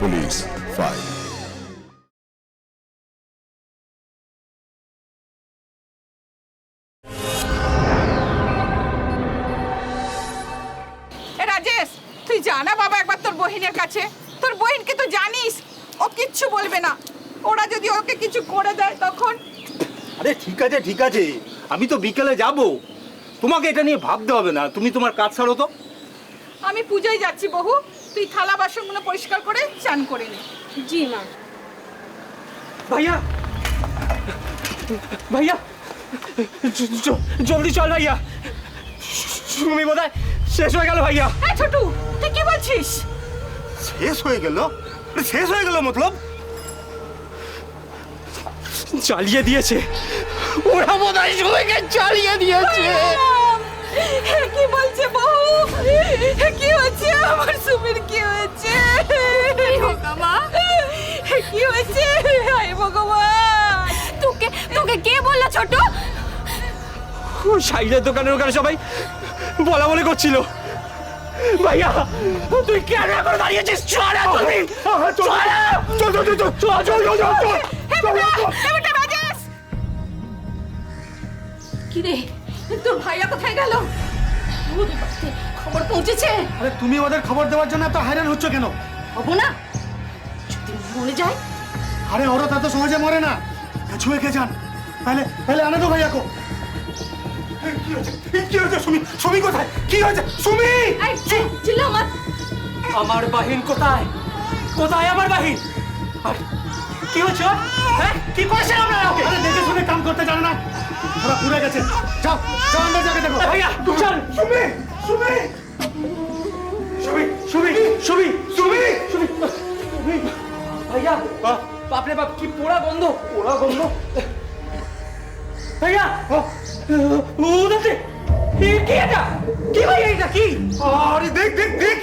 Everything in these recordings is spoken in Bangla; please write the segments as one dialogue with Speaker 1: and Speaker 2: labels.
Speaker 1: Police file.
Speaker 2: রাজেশ, তুই জানা বাবা একবার তোর বহিনের কাছে। তোর বহিনকে তো জানিস, ও কিচ্ছু বলবে না। ওরা যদি ওকে কিছু করে দেয় তখন?
Speaker 3: আরে ঠিক আছে ঠিক আছে, আমি তো বিকেলে যাব, তোমাকে এটা নিয়ে ভাবতে হবে না। তুমি তোমার কাজ ছাড়ো তো।
Speaker 2: আমি পূজায় যাচ্ছি বহু, তুই থালা বাসনগুলো পরিষ্কার করে চান করে নে।
Speaker 4: জি মা।
Speaker 3: ভাইয়া ভাইয়া জলদি চল ভাইয়া, সুমি বোধহয় শেষ হয়ে গেল ভাইয়া।
Speaker 2: এই ছোটু, তুই কি বলছিস?
Speaker 3: শেষ হয়ে গেল? শেষ হয়ে গেল মতলব? চালিয়ে দিয়েছে ওরা, বোধহয় সুমিকে চালিয়ে দিয়েছে।
Speaker 2: কি বলছে বহু? কি হচ্ছে আমার সুমির? কি হয়েছে? কি হয়েছে? হায় ভগবান!
Speaker 4: তোকে তোকে কে বললো ছোট?
Speaker 3: ওই সাইডের দোকানের ওখানে সবাই বলা বলে করছিল। ভাইয়া তুই কেন এখন দাঁড়িয়েছিস? চল তুমি, চল চল চল চল চল চল চল চল চল।
Speaker 4: কি রে, তোর ভাইয়া কোথায় গেল? ওদের বাড়িতে খবর পৌঁছেছে?
Speaker 5: আরে তুমি ওদের খবর দেওয়ার জন্য এত হায়রান হচ্ছ কেন?
Speaker 4: হবো না যদি মরে যায়?
Speaker 5: আরে ওরা তা তো সহজে মরে না, ছুঁয়ে কে যান। पहले पहले आने दो भैया को।
Speaker 3: কি হয়েছে সুমি? সুমি কোথায়? কি হয়েছে সুমি?
Speaker 4: এই চিল্লা মত।
Speaker 3: আমার বাহিন কোথায়? কোথায় আমার বাহিন? আর কি হচ্ছে? হ্যাঁ কি করেছেন আপনারা ওকে?
Speaker 5: अरे देखे सुने काम करते जाना ना, थोड़ा पूरे गए। जाओ जाओ अंदर जाके देखो।
Speaker 3: ভাইয়া চল। সুমি সুমি সুমি সুমি সুমি সুমি সুমি ভাইয়া, বাপরে বাপ কি পোড়া গন্ধ, পোড়া গন্ধ। ভাইয়া ওদাতে কি এটা? কি ভাইয়া এটা কি? আরে দেখ দেখ দেখ।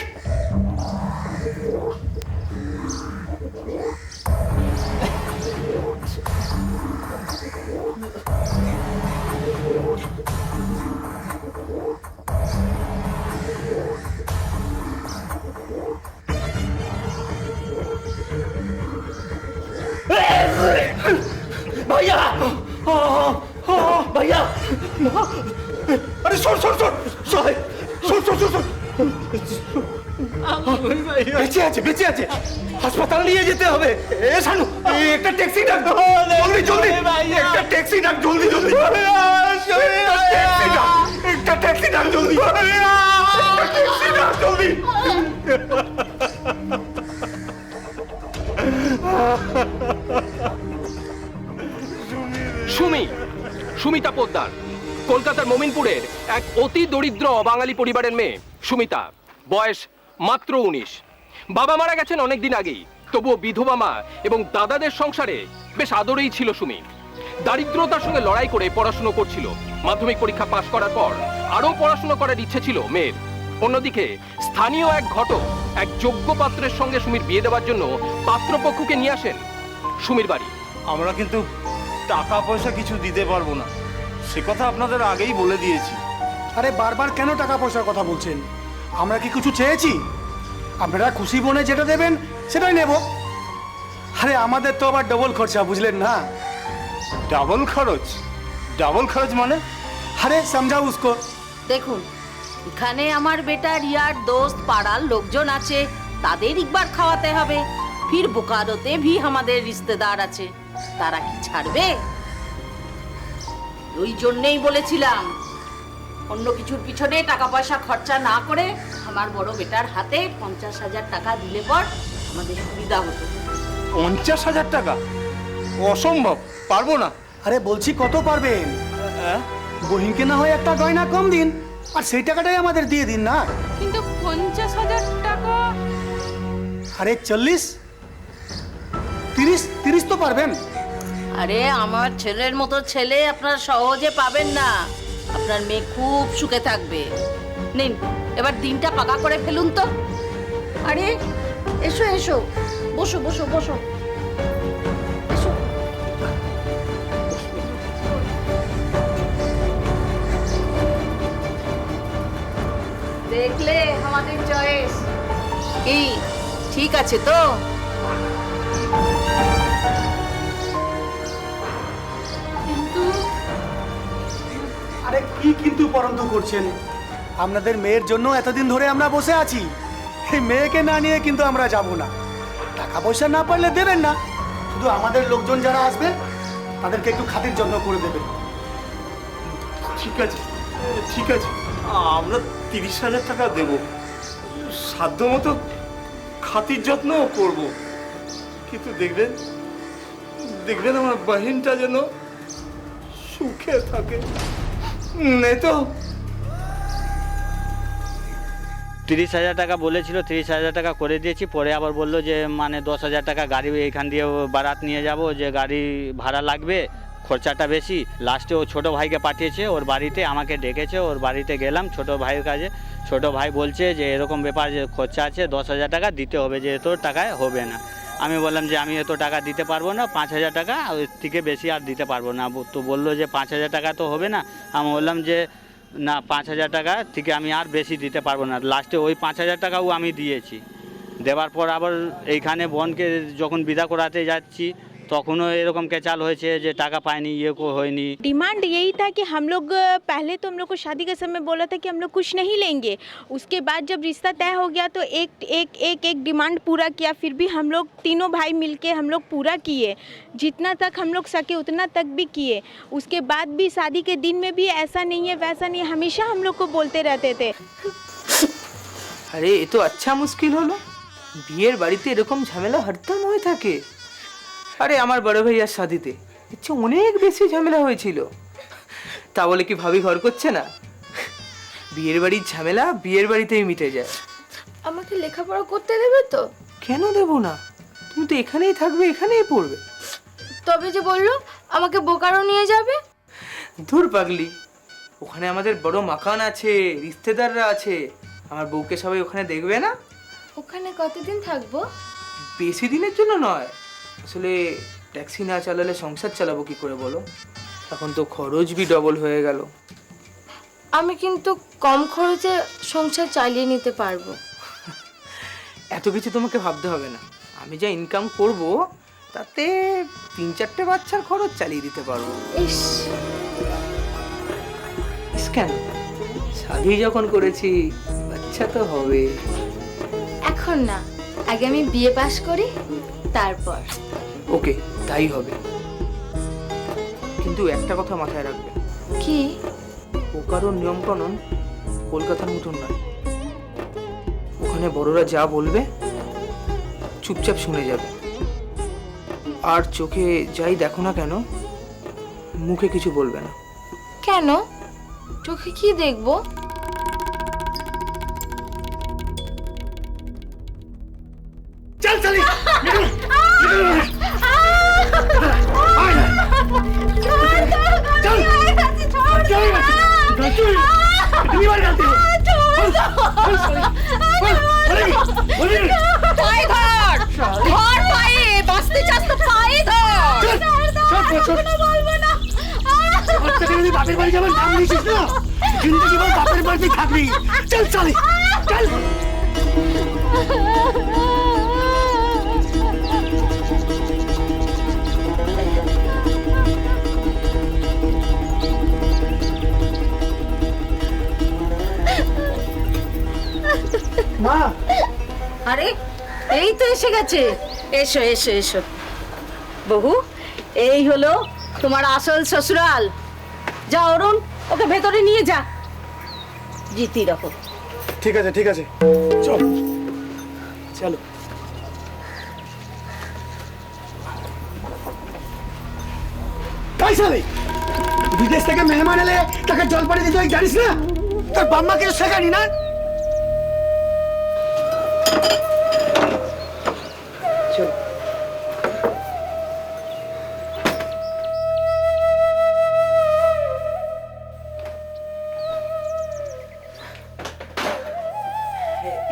Speaker 3: भैया भैया अरे सुन सुन सुन सुन सुन सुन सुन सुन বেঁচে আছে বেঁচে আছে, হাসপাতাল নিয়ে যেতে হবে। এ শানু একটা ট্যাক্সি ডাক, জলদি জলদি একটা ট্যাক্সি ডাক, জলদি জলদি একটা ট্যাক্সি ডাক, জলদি একটা ট্যাক্সি ডাক জলদি।
Speaker 6: সুমি, সুমিতা পোদ্দার, কলকাতার মোমিনপুরের এক অতি দরিদ্র অবাঙালি পরিবারের মেয়ে সুমিতা। বয়স মাত্র 19। বাবা মারা গেছেন অনেকদিন আগেই, তবুও বিধবা মা এবং দাদাদের সংসারে বেশ আদরেই ছিল সুমি। দারিদ্রতার সঙ্গে লড়াই করে পড়াশুনো করছিল। মাধ্যমিক পরীক্ষা পাশ করার পর আরও পড়াশুনো করার ইচ্ছে ছিল মেয়ের। অন্যদিকে স্থানীয় এক ঘটক এক যোগ্য পাত্রের সঙ্গে সুমির বিয়ে দেওয়ার জন্য পাত্রপক্ষকে নিয়ে আসেন সুমির বাড়ি।
Speaker 3: আমরা কিন্তু টাকা পয়সা কিছু দিতে পারবো না, সে কথা আপনাদের আগেই বলে দিয়েছি।
Speaker 5: আরে বারবার কেন টাকা পয়সার কথা বলছেন? আমরা কি কিছু চেয়েছি? আপনারা খুশি মনে যেটা দেবেন সেটাই নেব। আরে আমাদের তো আবার ডবল খরচা, বুঝলেন না?
Speaker 3: ডাবল খরচ? ডাবল খরচ মানে?
Speaker 5: আরে সমঝাও উসকো।
Speaker 4: দেখুন, এখানে আমার বেটা রিয়ার দোস্ত পাড়ার লোকজন আছে, তাদের একবার খাওয়াতে হবে। ফির বোকারোতে ভি আমাদের রিশতেদার আছে, তারা কি ছাড়বে? ওই জন্যই বলেছিলাম অন্য কিছুর পিছনে টাকা পয়সা খরচা না করে আমার বড় বেটার হাতে 50,000 টাকা দিলে পর আমাদের সুবিধা হতো।
Speaker 3: 50,000 টাকা? অসম্ভব, পারবো না।
Speaker 5: আরে বলছি কত পারবেন? বহিনকে না হয় একটা গয়না কম দিন, আর সেই টাকাটাই আমাদের দিয়ে দিন না।
Speaker 2: কিন্তু 50,000 টাকা?
Speaker 5: আরে 40, 30 তো পারবেন।
Speaker 4: আরে আমার ছেলের মতো ছেলে আপনারা সহজে পাবেন না। আপনার মেয়ে খুব সুখে থাকবে। নিন, এবার দিনটা পাকা করে ফেলুন তো। আরে এসো এসো, বসো বসো বসো, এসো। দেখলে আমাদের চয়েস কি ঠিক আছে তো?
Speaker 5: আরে কি কিন্তু পরন্ত করছেন? আপনাদের মেয়ের জন্য এতদিন ধরে আমরা বসে আছি। এই মেয়েকে না নিয়ে কিন্তু আমরা যাব না। টাকা পয়সা না পারলে দেবেন না, শুধু আমাদের লোকজন যারা আসবে তাদেরকে একটু খাতির যত্ন করে দেবেন।
Speaker 3: ঠিক আছে, ঠিক আছে, আমরা 30,000 টাকা দেব, সাধ্য মতো খাতির যত্নও করব, কিন্তু দেখবেন দেখবেন আমার বাহিনটা যেন সুখে থাকে, নেই তো।
Speaker 1: 30,000 টাকা বলেছিল, 30,000 টাকা করে দিয়েছি। পরে আবার বললো যে মানে 10,000 টাকা গাড়ি এইখান দিয়ে বারাত নিয়ে যাব, যে গাড়ি ভাড়া লাগবে, খরচাটা বেশি। লাস্টে ও ছোটো ভাইকে পাঠিয়েছে ওর বাড়িতে, আমাকে ডেকেছে, ওর বাড়িতে গেলাম ছোটো ভাইয়ের কাছে। ছোটো ভাই বলছে যে এরকম ব্যাপার, যে খরচা আছে 10,000 টাকা দিতে হবে, যে এত টাকায় হবে না। আমি বললাম যে আমি এত টাকা দিতে পারবো না, 5,000 টাকা, ওর থেকে বেশি আর দিতে পারবো না। তো বললো যে 5,000 টাকা তো হবে না। আমি বললাম যে না, 5,000 টাকা থেকে আমি আর বেশি দিতে পারবো না। লাস্টে ওই 5,000 টাকাও আমি দিয়েছি। দেওয়ার পর আবার এইখানে বোনকে যখন বিদা করাতে যাচ্ছি তখনও এরকম কেচাল হয়েছে যে টাকা পাইনি, ইয়ে হয়নি।
Speaker 7: डिमांड यही था कि हम लोग पहले तो हम लोग को शादी के समय बोला था कि हम लोग कुछ नहीं लेंगे। उसके बाद जब रिश्ता तय हो गया तो एक एक एक एक डिमांड पूरा किया। फिर भी हम लोग तीनों भाई मिलके हम लोग पूरा किए, जितना तक हम लोग सके उतना तक भी किए। उसके बाद भी शादी के दिन में भी ऐसा नहीं है वैसा नहीं है, हमेशा हम लोग को बोलते रहते थे।
Speaker 8: আরে এ তো আচ্ছা মুশকিল হলো, বিয়ের বাড়িতে এরকম ঝামেলা হরদম হয়ে থাকে। আরে আমার বড় ভাইয়ার শাদিতে এর চেয়ে অনেক বেশি ঝামেলা হয়েছিল, তা বলে কি ভাবি ঘর করছে না? বিয়ের বাড়ির ঝামেলা বিয়ের বাড়িতেই মিটে যায়।
Speaker 9: আমাকে লেখাপড়া করতে দেবে তো?
Speaker 8: কেন দেবো না, তুমি তো এখানেই থাকবে, এখানেই পড়বে।
Speaker 9: তবে যে বললো আমাকে বোকারো নিয়ে যাবে।
Speaker 8: ধুর পাগলি, ওখানে আমাদের বড় মাকান আছে, রিশতেদাররা আছে, আমার বউকে সবাই ওখানে দেখবে না।
Speaker 9: ওখানে কতদিন থাকবো?
Speaker 8: বেশি দিনের জন্য নয়, আসলে ট্যাক্সি না চালালে সংসার চালাবো কি করে বলো? এখন তো খরচ বি ডবল হয়ে গেল।
Speaker 9: আমি কিন্তু কম খরচে সংসার চালিয়ে নিতে পারবো।
Speaker 8: এত কিছু তোমাকে ভাবতে হবে না, আমি যা ইনকাম করব তাতে 3-4টে বাচ্চার খরচ চালিয়ে দিতে পারবো।
Speaker 9: ইস,
Speaker 8: কেন, শাদি যখন করেছি বাচ্চা তো হবে।
Speaker 9: এখন না, আগে আমি বিয়ে পাশ করি তারপর।
Speaker 8: ওকে, তাই হবে, কিন্তু একটা কথা মাথায় রাখবে।
Speaker 9: কি?
Speaker 8: ও কারোর নিয়ম কানুন কলকাতার মতন নয়। ওখানে বড়রা যা বলবে চুপচাপ শুনে যাবে, আর চোখে যাই দেখো না কেন মুখে কিছু বলবে না।
Speaker 9: কেন? চোখে কি দেখবো?
Speaker 5: চল চলি
Speaker 2: পায়ে ধর, ধর পায়ে, বাঁচতে চাস তো পায়ে ধর।
Speaker 5: বাপের বাড়ি যাবার নাম নিয়েছিস না, জিন্দগি ভর বাপের বাড়িতে থাকবি। চল চলি চল। মা,
Speaker 4: আরে এই তো এসে গেছে, এসো এসো এসো। বহু, এই হলো তোমার আসল শ্বশুরাল। যা অরুণ, ওকে ভেতরে নিয়ে যা। জিতি রাখো।
Speaker 5: ঠিক আছে ঠিক আছে, চল চলো। পয়সা নেই, বিদেশ থেকে মেহমান এলে তাকে জল পানি দিতে হয়, জানিস না? তোর বাম্মা কিছু শেখানি না? চল।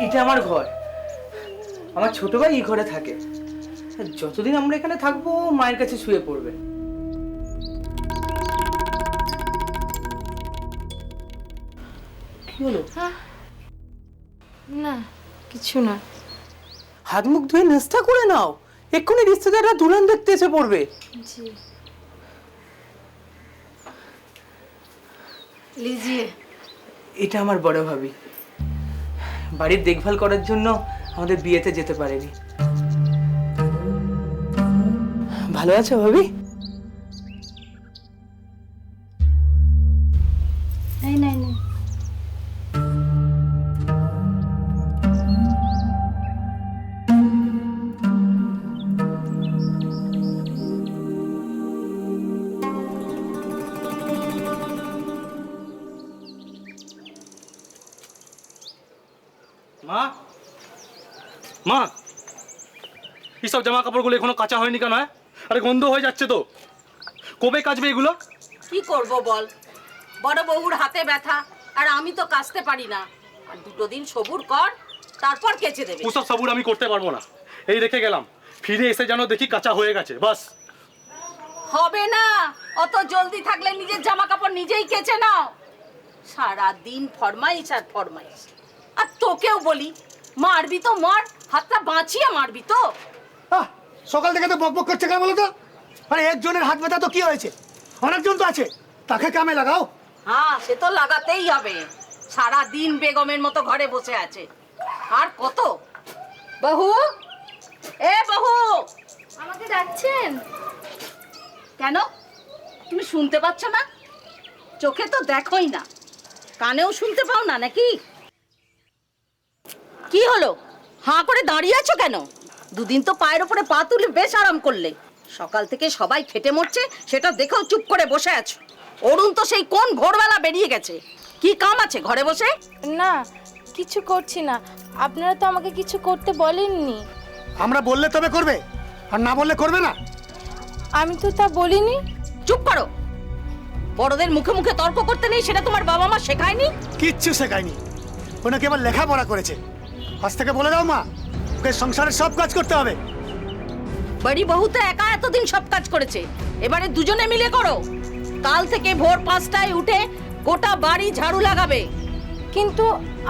Speaker 8: এটা আমার ঘর, আমার ছোট ভাই এই ঘরে থাকে। যতদিন আমরা এখানে থাকবো মায়ের কাছে শুয়ে পড়বে। কি হলো?
Speaker 9: না, কিছু না।
Speaker 8: হাত মুখ ধুয়ে নাস্তা করে নাও, এক্ষুনি রিশ্তেদাররা দুলহন দেখতে এসে পড়বে।
Speaker 9: জি লিজিয়ে।
Speaker 8: এটা আমার বড় ভাবি, বাড়ির দেখভাল করার জন্য আমাদের বিয়েতে যেতে পারেনি। ভালো আছো ভাবি?
Speaker 9: नहीं नहीं नहीं
Speaker 5: মা, মা, এইসব জামা কাপড়গুলো এখনো কাঁচা হয়নি কেন? হ্যাঁ, আরে গন্ধ হয়ে যাচ্ছে তো। কবে কাচবে এগুলো?
Speaker 4: কি করব বল, বড় বউর হাতে ব্যথা, আর আমি তো কাচতে পারি না। আর দুটো দিন সবুর কর, তারপর কেচে দেবে।
Speaker 5: ওসব সাবুর আমি করতে পারবো না। এই রেখে গেলাম, ফিরে এসে যেন দেখি কাঁচা হয়ে গেছে, বাস।
Speaker 4: হবে না, অত জলদি থাকলে নিজের জামা কাপড় নিজেই কেচে নাও। সারা দিন ফরমাইশ আর ফরমাইশ। আর তোকেও বলি, মারবি তো মার, হাতটা বাঁচিয়ে মারবি তো।
Speaker 5: সকাল থেকে তো বকবক করছে কেন বলো তো? আরে একজনের হাত ব্যথা তো কি হয়েছে, অনেকজন তো আছে, তাকে কামে লাগাও।
Speaker 4: হ্যাঁ, সে তো লাগাতেই হবে। সারা দিন বেগমের মতো ঘরে বসে আছে, আর কত। বহু, এ বহু,
Speaker 9: আমাকে ডাকছেন?
Speaker 4: কেন তুমি শুনতে পাচ্ছ না? চোখে তো দেখোই না, কানেও শুনতে পাও না নাকি? কি হলো, হাঁ করে দাঁড়িয়ে আছো কেন? দুদিন তো পায়ের ওপরে পা তুলে বেশ আরাম করলে। সকাল থেকে সবাই খেটে মরছে, সেটা দেখেও চুপ করে বসে আছো। অরুণ তো সেই কোন ভোরবেলা বেরিয়ে গেছে। কি কাম আছে ঘরে বসে?
Speaker 9: না কিছু করছি না, আপনারা তো আমাকে কিছু করতে বলেননি।
Speaker 5: আমরা বললে তবে করবে, আর না বললে করবে না।
Speaker 9: আমি তো তা বলিনি।
Speaker 4: চুপ করো। বড়দের মুখে মুখে তর্ক করতে নেই, সেটা তোমার বাবা মা শেখায়নি?
Speaker 5: কিচ্ছু শেখায়নি, ওনাকে এবার লেখাপড়া করেছে। আজ থেকে বলে দাও মা, ওকে সংসারের সব কাজ করতে হবে।
Speaker 4: বাড়ি বহু তো একা এতদিন সব কাজ করেছে, এবারে দুজনে মিলে করো। কাল থেকে ভোর 5টায় উঠে গোটা বাড়ি ঝাড়ু লাগাবে।
Speaker 9: কিন্তু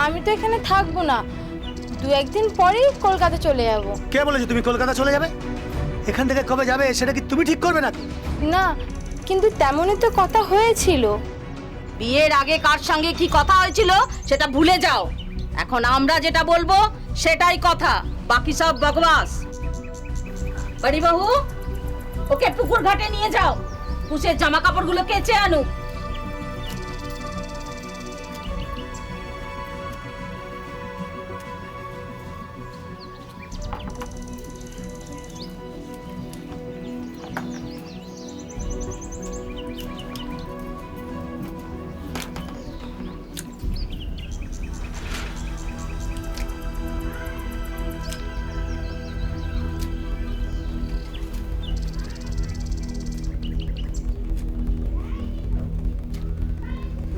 Speaker 9: আমি তো এখানে থাকবো না, দু একদিন পরেই কলকাতা চলে যাব।
Speaker 5: কে বলেছে তুমি কলকাতা চলে যাবে? এখান থেকে কবে যাবে সেটা কি তুমি ঠিক করবে নাকি?
Speaker 9: না, কিন্তু তেমনই তো কথা হয়েছিল।
Speaker 4: বিয়ের আগে কার সঙ্গে কি কথা হয়েছিল সেটা ভুলে যাও। এখন আমরা যেটা বলবো সেটাই কথা, বাকি সব বকবাস। বাড়ি বাবু, ওকে পুকুর ঘাটে নিয়ে যাও, পুষের জামা কাপড়গুলো কেচে আনুক।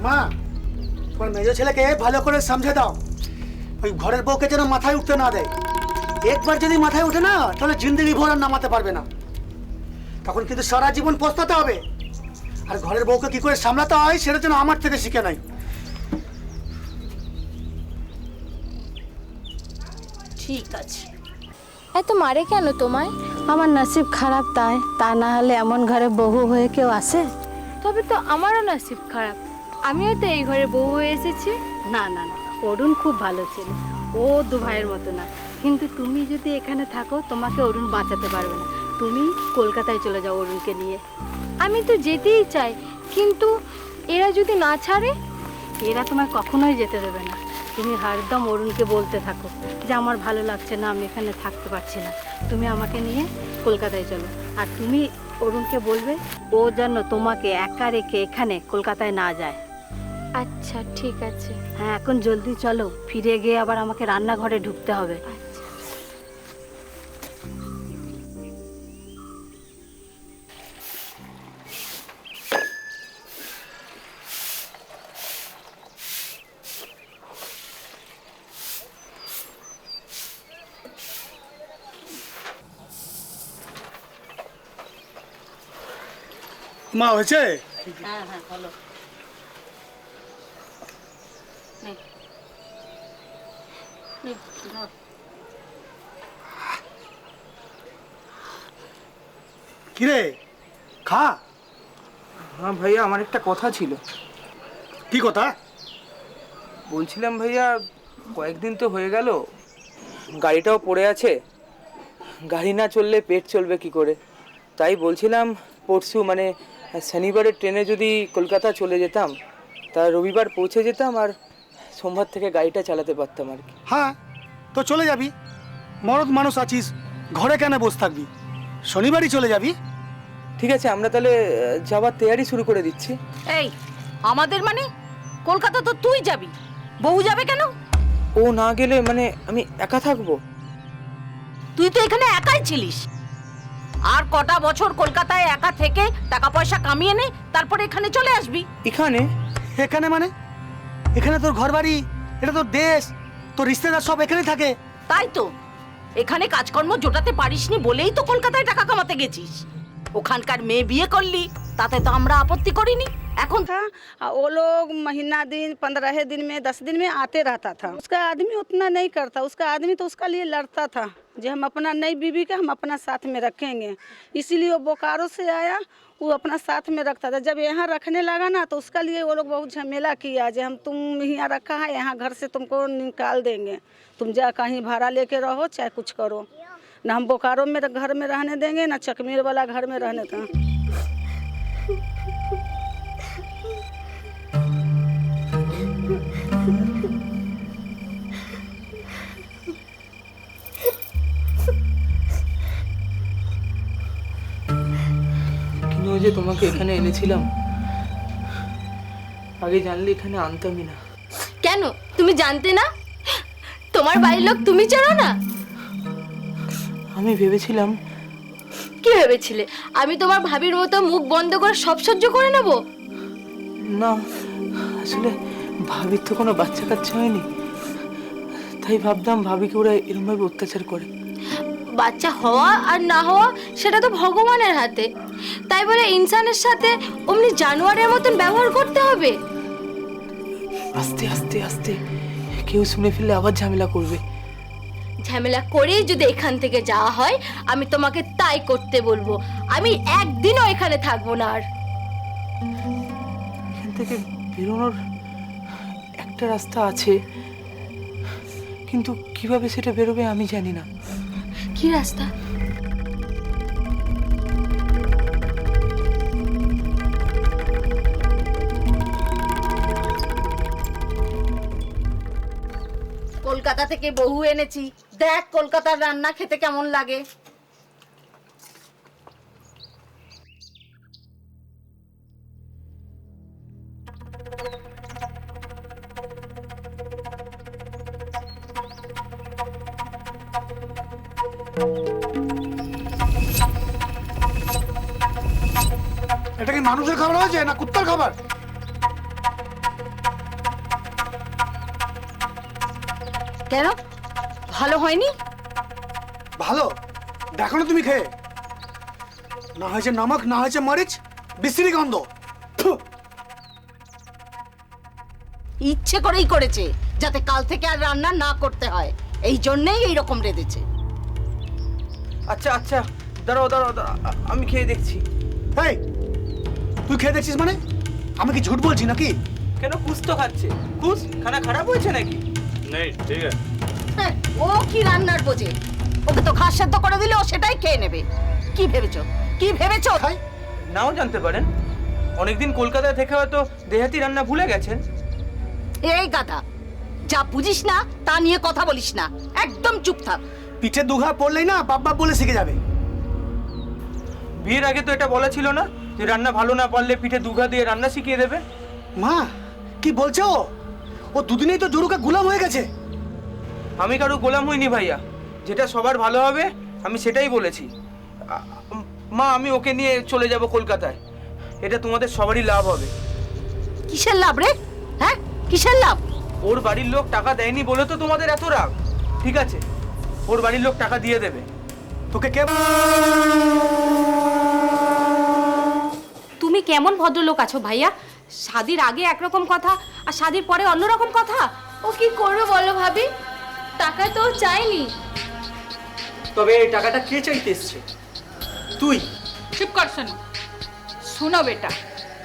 Speaker 5: মা, তোমার মেজো ছেলেকে ভালো করে সমঝে দাও, ওই ঘরের বউকে যেন মাথায় উঠতে না দেয়। একবার যদি মাথায় উঠে না, তাহলে জিন্দগি ভোর আর নামাতে পারবে না, তখন কিন্তু সারা জীবন পস্তাতে হবে। আর ঘরের বউকে কি করে সামলাতে হয় সেটা যেন আমার থেকে শিখে নাই।
Speaker 4: ঠিক আছে।
Speaker 9: এত মারে কেন তোমায়?
Speaker 10: আমার নসিব খারাপ, তাই তা না হলে এমন ঘরে বহু হয়ে কেউ আসে?
Speaker 9: তবে তো আমারও নসিব খারাপ, আমিও তো এই ঘরে বউ হয়ে এসেছি।
Speaker 10: না না না, অরুণ খুব ভালো ছিল, ও দু ভাইয়ের মতো না। কিন্তু তুমি যদি এখানে থাকো, তোমাকে অরুণ বাঁচাতে পারবে না। তুমি কলকাতায় চলে যাও অরুণকে নিয়ে।
Speaker 9: আমি তো যেতেই চাই, কিন্তু এরা যদি না ছাড়ে?
Speaker 10: এরা তোমায় কখনোই যেতে দেবে না। তুমি হরদম অরুণকে বলতে থাকো যে আমার ভালো লাগছে না, আমি এখানে থাকতে পারছি না, তুমি আমাকে নিয়ে কলকাতায় চলো। আর তুমি অরুণকে বলবে ও যেন তোমাকে একা রেখে এখানে কলকাতায় না যায়।
Speaker 9: আচ্ছা ঠিক আছে।
Speaker 10: হ্যাঁ, এখন জলদি চলো, ফিরে গিয়ে আবার আমাকে রান্নাঘরে ঢুকতে হবে।
Speaker 5: মা, হয়েছে?
Speaker 4: হ্যাঁ হ্যাঁ, ভালো।
Speaker 5: কিরে খা।
Speaker 8: হ্যাঁ ভাইয়া, আমার একটা কথা ছিল।
Speaker 5: কি কথা?
Speaker 8: বলছিলাম ভাইয়া, কয়েকদিন তো হয়ে গেল, গাড়িটাও পড়ে আছে, গাড়ি না চললে পেট চলবে কি করে? তাই বলছিলাম পরশু মানে শনিবারের ট্রেনে যদি কলকাতা চলে যেতাম, তা রবিবার পৌঁছে যেতাম আর সোমবার থেকে গাড়িটা চালাতে পারতাম আর কি।
Speaker 5: হ্যাঁ, তো চলে যাবি, মরদ মানুষ আছিস, ঘরে কেন বসে থাকবি? শনিবারই চলে যাবি।
Speaker 8: ঠিক আছে, আমরা তাহলে যাওয়ার তৈয়ারি শুরু করে দিচ্ছি।
Speaker 4: এই আমাদের মানে কলকাতা তো তুই যাবি, বউ যাবে কেন?
Speaker 8: ও না গেলে মানে আমি একা থাকবো।
Speaker 4: তুই তো এখানে একাই ছিলিস, আর কটা বছর কলকাতায় একা থেকে টাকা পয়সা কামিয়ে নে, তারপরে এখানে চলে আসবি।
Speaker 8: এখানে?
Speaker 5: এখানে মানে? এখানে তোর ঘর বাড়ি, এটা তোর দেশ, তোর রিশতেদার সব এখানেই থাকে।
Speaker 4: তাই তো, এখানে কাজকর্ম জোটাতে পারিসনি বলেই তো কলকাতায় টাকা কামাতে গেছিস। ওখানকার মেয়ে বিয়ে করলি, তাতে তো আমরা আপত্তি করিনি। এখন
Speaker 11: था वो लोग महीना दिन 15 दिन में 10 दिन में आते रहता था। उसका आदमी उतना नहीं करता, उसका आदमी तो उसका लिए लड़ता था जो हम अपना नई बीवी का हम अपना साथ में रखेंगे, इसीलिए वो बोकारो से आया, वो अपना साथ में रखता था। जब यहाँ रखने लगा ना तो उसका लिए वो लोग बहुत झमेला किया जो हम तुम यहाँ रखा है, यहाँ घर से तुमको निकाल देंगे, तुम जा कहीं भाड़ा लेके रहो चाहे कुछ करो, ना हम बोकारो में घर में रहने देंगे ना चकमीर वाला घर में रहने देंगे।
Speaker 8: কিন্তু ওই যে তোমাকে এখানে এনেছিলাম, আগে জানলে এখানে আনতামই না।
Speaker 9: কেন তুমি জানতে না? তোমার বাড়ির লোক তুমি চেনো না?
Speaker 8: আমি ভেবেছিলাম।
Speaker 9: কি ভেবেছিলে আমি তোমার ভাবির মতো মুখ বন্ধ করে সব সহ্য করে নেব?
Speaker 8: না, আসলে ভাবির তো কোনো বাচ্চা কাচ্চা হয়নি, তাই ভাবতাম ভাবিকে ওরা এরকমভাবে অত্যাচার করে।
Speaker 9: বাচ্চা হওয়া আর না হওয়া সেটা তো ভগবানের হাতে, তাই বলে ইনসানের সাথে অমনি জানোয়ারের মতন ব্যবহার করতে হবে?
Speaker 8: আস্তে আস্তে আস্তে, কেউ শুনে ফেললে আবার ঝামেলা করবে।
Speaker 9: ঝামেলা করেই যদি এখান থেকে যাওয়া হয় আমি তোমাকে তাই করতে বলবো। আমি একদিনও এখানে থাকবো না। আর
Speaker 8: এখান থেকে বেরোনোর একটা রাস্তা আছে, কিন্তু কিভাবে সেটা বেরোবে আমি জানি না।
Speaker 9: কি রাস্তা?
Speaker 4: কলকাতা থেকে বহু এনেছি, দেখ কলকাতার রান্না খেতে কেমন লাগে।
Speaker 5: এটা কি মানুষের খাবার হয়েছে না কুত্তার খাবার?
Speaker 4: কেন ভালো হয়নি?
Speaker 5: ভালো দেখো না তুমি খেয়ে, না হয়েছে নমক না হয়েছে মরিচ, বিশ্রী গন্ধ। থু।
Speaker 4: ইচ্ছে করেই করেছে যাতে কাল থেকে আর রান্না না করতে হয়, এই জন্যই এইরকম রেঁধেছে।
Speaker 8: আচ্ছা আচ্ছা, দাঁড়াও দাঁড়াও দাঁড়াও, আমি খেয়ে দেখছি।
Speaker 5: এই তুই খেয়ে দেখছিস মানে? আমি কি ঝুট বলছি নাকি?
Speaker 8: কেন, কুছ তো খাচ্ছে। কুছ খানা খারাপ হয়েছে নাকি?
Speaker 1: নেই, ঠিক আছে।
Speaker 4: হ্যাঁ, ও কি রান্নার বোঝে? ওকে তো ঘাস সেদ্ধ করে দিলে ও সেটাই খেয়ে নেবে। কি ভেবেছো, কি ভেবেছো?
Speaker 5: খাই
Speaker 8: নাও জানতে পারেন, অনেকদিন কলকাতায় থেকে হয়তো দেহাতি রান্না ভুলে গেছেন।
Speaker 4: এই গাধা, যা বুঝিস না তা নিয়ে কথা বলিস না, একদম চুপ থাক।
Speaker 5: পিঠে দুঘা পড়লেই না বাপ বাপ বলে শিখে যাবে।
Speaker 8: বিয়ের আগে তো এটা বলা ছিল না যে রান্না ভালো না পারলে পিঠে দুঘা দিয়ে রান্না শিখিয়ে দেবে?
Speaker 5: মা কি বলছো? ও দুদিনেই তো জরুকা গোলাম হয়ে গেছে।
Speaker 8: আমি কারো গোলাম হইনি ভাইয়া, যেটা সবার ভালো হবে আমি সেটাই বলেছি। মা, আমি ওকে নিয়ে চলে যাব কলকাতায়, এটা তোমাদের সবারই লাভ হবে।
Speaker 4: কিসের লাভ রে? হ্যাঁ, কিসের লাভ?
Speaker 8: ওর বাড়ির লোক টাকা দেয়নি বলে তো তোমাদের এত রাগ। ঠিক আছে, ওর বাড়ির লোক টাকা দিয়ে দেবে।
Speaker 5: তোকে কে?
Speaker 9: তুমি কেমন ভদ্রলোক আছো ভাইয়া? শাদির আগে একরকম কথা আর শাদির পরে অন্যরকম কথা। ও কি করবে বলো ভাবি? টাকা তো চাইনি।
Speaker 8: তবে এই টাকাটা কে চাইতে এসছে? তুই?
Speaker 2: চুপ কর শোনো। শোনো বেটা,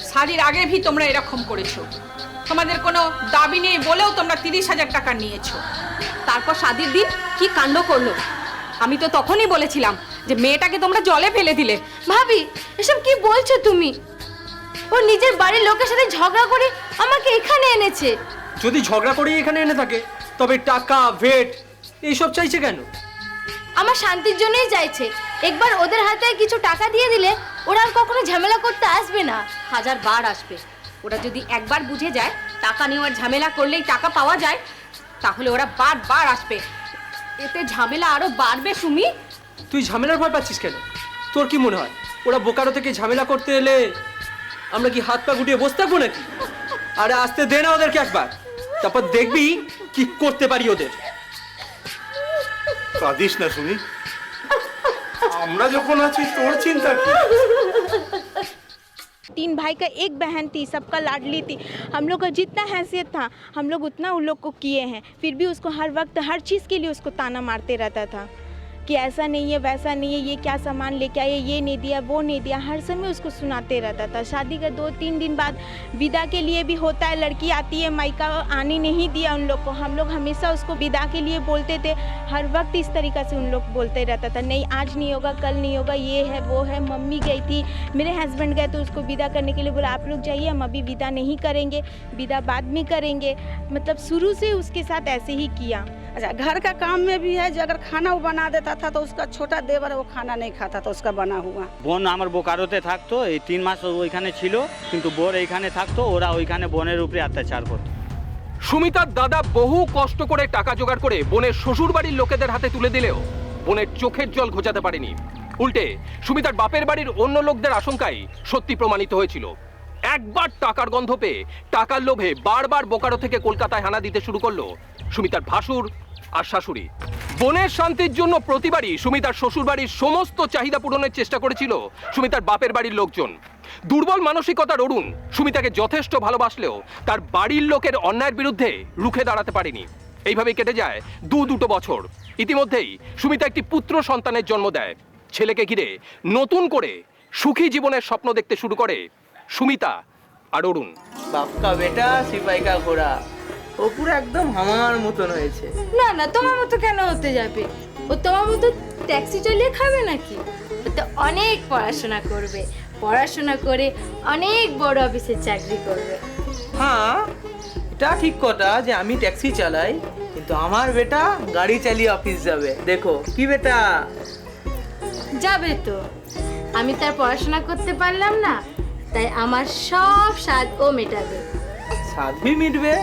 Speaker 2: শাড়ির আগে ভি তোমরা এরকম করেছো। তোমাদের কোনো দাবি নেই বলেও তোমরা 30,000 টাকা নিয়েছো।
Speaker 12: তারপর শাদির দিন কি কাণ্ড করলো। আমি তো তখনই বলেছিলাম যে মেয়েটাকে তোমরা জলে ফেলে দিলে।
Speaker 9: ভাবি এসব কি বলছো তুমি? ও নিজের বাড়ির লোকের সাথে ঝগড়া করে আমাকে এখানে এনেছে।
Speaker 3: যদি ঝগড়া করে এখানে এনে থাকে তবে টাকা ভেট এইসব চাইছে কেন?
Speaker 9: আমার শান্তির জন্যই চাইছে। একবার ওদের হাতে কিছু টাকা দিয়ে দিলে ওরা আর কখনো ঝামেলা করতে আসবে না।
Speaker 12: 1000 বার আসবে। ওরা যদি একবার বুঝে যায় টাকা নেওয়ার ঝামেলা করলেই টাকা পাওয়া যায়, তাহলে ওরা বারবার আসবে। এতে ঝামেলা আরো বাড়বে সুমি।
Speaker 3: তুই ঝামেলার ভয় পাচ্ছিস কেন? তোর কি মনে হয় ওরা বোকারো থেকে ঝামেলা করতে এলে আমরা কি হাত পা গুটিয়ে বসে থাকবো নাকি? আরে আসতে দে না ওদেরকে একবার, তারপর দেখবি কি করতে পারি ওদের।
Speaker 13: কাঁদিস না সুমি, আমরা যখন আছি তোর চিন্তা কি?
Speaker 7: 3 भाई का एक बहन थी, सबका लाडली थी। हम लोग का जितना हैसियत था हम लोग उतना उन लोग को किए हैं, फिर भी उसको हर वक्त हर चीज़ के लिए उसको ताना मारते रहता था कि ऐसा नहीं है वैसा नहीं है, ये क्या सामान लेके आए, ये नहीं दिया वो नहीं दिया, हर समय उसको सुनाते रहता था। शादी का 2-3 दिन बाद विदा के लिए भी होता है, लड़की आती है, मायका आने नहीं दिया उन लोग को। हम लोग हमेशा उसको विदा के लिए बोलते थे, हर वक्त इस तरीक़ा से उन लोग बोलते रहता था, नहीं आज नहीं होगा कल नहीं होगा, ये है वो है। मम्मी गई थी, मेरे हस्बैंड गए तो उसको विदा करने के लिए बोला आप लोग जाइए, हम अभी विदा नहीं करेंगे, विदा बाद में करेंगे। मतलब शुरू से उसके साथ ऐसे ही किया।
Speaker 11: अच्छा, घर का काम में भी है, जो अगर खाना वो बना देता था तो उसका छोटा देवर वो खाना नहीं खाता था उसका बना हुआ।
Speaker 1: বোন আমার বোকারোতে থাকতো, এই 3 মাস ওইখানে ছিল, কিন্তু বোর এইখানে থাকতো, ওরা ওইখানে বোনের উপরে অত্যাচার করতো।
Speaker 6: সুমিতার দাদা বহু কষ্ট করে টাকা জোগাড় করে বোনের শ্বশুর বাড়ির লোকেদের হাতে তুলে দিলেও বোনের চোখের জল ঘোচাতে পারেনি। উল্টে সুমিতার বাপের বাড়ির অন্য লোকদের আশঙ্কাই সত্যি প্রমাণিত হয়েছিল। একবার টাকার গন্ধ পেয়ে টাকার লোভে বারবার বোকারো থেকে কলকাতায় হানা দিতে শুরু করলো সুমিতার ভাসুর আর শাশুড়ি। বোনের শান্তির জন্য প্রতিবারই সুমিতার শ্বশুর বাড়ির সমস্ত চাহিদা পূরণের চেষ্টা করেছিল সুমিতার বাপের বাড়ির লোকজন। দুর্বল মানসিকতার অরুণ সুমিতাকে যথেষ্ট ভালোবাসলেও তার বাড়ির লোকের অন্যায়ের বিরুদ্ধে রুখে দাঁড়াতে পারেনি। এইভাবেই কেটে যায় দুটো বছর। ইতিমধ্যেই সুমিতা একটি পুত্র সন্তানের জন্ম দেয়। ছেলেকে ঘিরে নতুন করে সুখী জীবনের স্বপ্ন দেখতে শুরু করে সুমিতা আর অরুণ।
Speaker 8: বাপ কা বেটা সিপাই কা ঘোড়া, ও পুরো একদম আমার মতন হয়েছে।
Speaker 9: না না, তোমার মতো কেন হতে যাবে? ও তোমার মতো ট্যাক্সি চালিয়ে খাবে নাকি? ও তো অনেক পড়াশোনা করবে, পড়াশোনা করে অনেক বড় অফিসে চাকরি করবে।
Speaker 8: হ্যাঁ, এটা ঠিক কথা যে আমি ট্যাক্সি চালাই, কিন্তু আমার বেটা গাড়ি চালিয়ে অফিস যাবে। দেখো কি বেটা
Speaker 9: যাবে তো, আমি তার পড়াশোনা করতে পারলাম না, তাই আমার সব স্বাদ ও মেটাবে।
Speaker 8: সাধবি মিটবে,